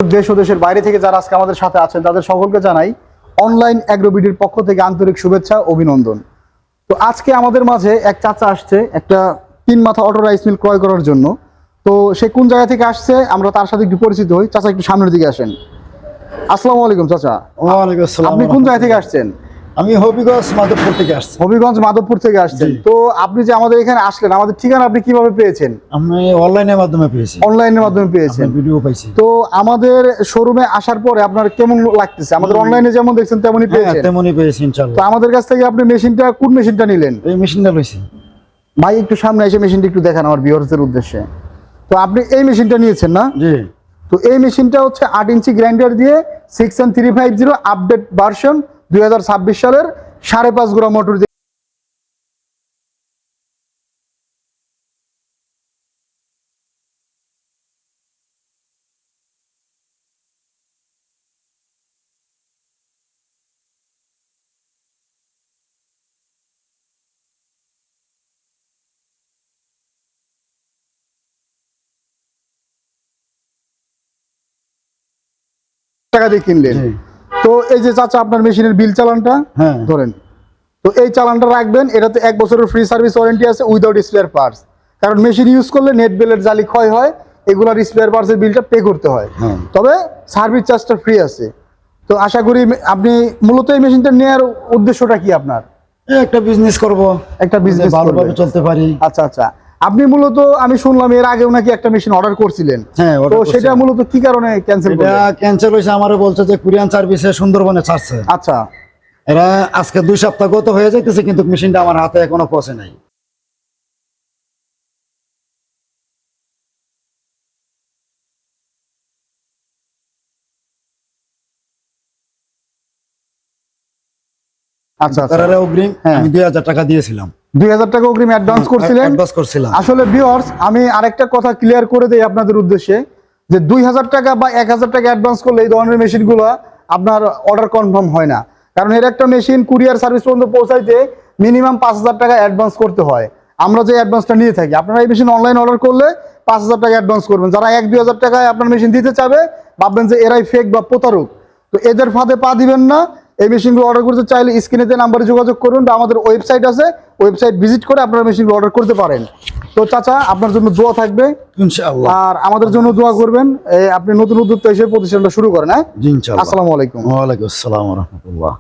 দেশ ও দেশের বাইরে থেকে যারা আজকে আমাদের সাথে আছেন তাদের সকলকে জানাই অনলাইন অ্যাগ্রোবিডির পক্ষ থেকে আন্তরিক শুভেচ্ছা অভিনন্দন। তো আজকে আমাদের মাঝে এক চাচা আসছে একটা 3 মাথা অটো রাইস মিল ক্রয় করার জন্য। তো সে কোন জায়গা থেকে আসছে আমরা তার সাথে একটু পরিচিত হই। চাচা একটু সামনের দিকে আসেন। আসসালামু আলাইকুম চাচা। ওয়ালাইকুম আসসালাম। আপনি কোন জায়গা থেকে আসছেন? আমি হবিগঞ্জ মাধবপুর থেকে আসছি। হবিগঞ্জ মাধবপুর থেকে আসছেন। তো আপনি যে আমাদের এখানে আসলেন, আমাদের ঠিকানা আপনি কিভাবে পেয়েছেন? আমি অনলাইনের মাধ্যমে পেয়েছি। অনলাইনের মাধ্যমে পেয়েছেন, ভিডিও পাইছি। তো আমাদের শোরুমে আসার পরে আপনার কেমন লাগতেছে? আমাদের অনলাইনে যেমন দেখছেন তেমনই পেয়েছেন? তেমনই পেয়েছি তো ইনশাআল্লাহ। আমাদের কাছ থেকে আপনি মেশিনটা কোন মেশিনটা নিলেন? এই মেশিনটা লইছি। ভাই একটু সামনে এসে মেশিনটা একটু দেখান আমার ভিউয়ারদের উদ্দেশ্যে। তো আপনি এই মেশিনটা নিয়েছেন না? জি। তো এই মেশিনটা হচ্ছে 8 ইঞ্চি গ্রাইন্ডার দিয়ে 6N350 আপডেট ভার্সন 2026 সালের 5.5 গোড়া মোটর দিয়ে টাকা দিয়ে কিনলেন। জি। তো এই যে চাচা আপনার মেশিনের বিল চালানটা হ্যাঁ। ধরেন, তো এই চালানটা রাখবেন। এটাতে 1 বছরের ফ্রি সার্ভিস ওয়ারেন্টি আছে উইদাউট স্পেয়ার পার্টস। কারণ মেশিন ইউজ করলে নেট বেলের জালি ক্ষয় হয়, এগুলার স্পেয়ার পার্টসের বিলটা পে করতে হয়। হ্যাঁ। তবে সার্ভিস চার্জটা ফ্রি আছে। তো আশা করি আপনি মূলত এই মেশিনটা নেওয়ার উদ্দেশ্যটা কি আপনার? এই একটা বিজনেস করব, একটা বিজনেস ভালোভাবে চলতে পারি। আচ্ছা আচ্ছা। আপনি মূলত আমি শুনলাম এর আগেও নাকি একটা মেশিন অর্ডার করছিলেন। হ্যাঁ, তো order সেটা করছিলাম। মূলত কি কারণে ক্যান্সেল এটা করলেন? ক্যান্সেল হয়েছে। আমারে বলছে যে কুরিয়ান সার্ভিসে সুন্দরবনে ছাড়ছে। আচ্ছা এরা আজকে 2 সপ্তাহ গত হয়ে যাইতেছে, কিন্তু মেশিনটা আমার হাতে এখনো পৌঁছে নাই। আচ্ছা আচ্ছা। তারা অগ্রিম হ্যাঁ। আমি 2000 টাকা দিয়েছিলাম। 2000 টাকা অগ্রিম অ্যাডভান্স করছিলেন? অ্যাডভান্স করছিলাম। আসলে ভিউয়ার্স আমি আরেকটা কথা ক্লিয়ার করে দেই আপনাদের উদ্দেশ্যে, যে 2000 টাকা বা 1000 টাকা অ্যাডভান্স করলে এই ধরনের মেশিনগুলো আপনার অর্ডার কনফার্ম হয় না। কারণ এর একটা মেশিন কুরিয়ার সার্ভিস পর্যন্ত পৌঁছাইতে মিনিমাম 5000 টাকা অ্যাডভান্স করতে হয়। আমরা যে অ্যাডভান্সটা নিয়ে থাকি, আপনারা এই মেশিন অনলাইন অর্ডার করলে 5000 টাকা অ্যাডভান্স করবেন। যারা 1-2000 টাকায় আপনার মেশিন দিতে চাবে ভাববেন যে এরাই ফেক বা প্রতারক। তো এদের ফাঁদে পা দিবেন না। এই মেশিনগুলো অর্ডার করতে চাইলে স্ক্রিনেতে নাম্বারে যোগাযোগ করুন বা আমাদের ওয়েবসাইট আছে, ওয়েবসাইট ভিজিট করে আপনারা মেশিনগুলো অর্ডার করতে পারেন। তো চাচা আপনার জন্য দোয়া থাকবে ইনশাআল্লাহ। আর আমাদের জন্য দোয়া করবেন। আপনি নতুন উদ্যোক্তা হিসেবে প্রতিষ্ঠানটা শুরু করেন। হ্যাঁ, জি ইনশাআল্লাহ। আসসালামু আলাইকুম। ওয়ালাইকুম আসসালাম ওয়া রাহমাতুল্লাহ।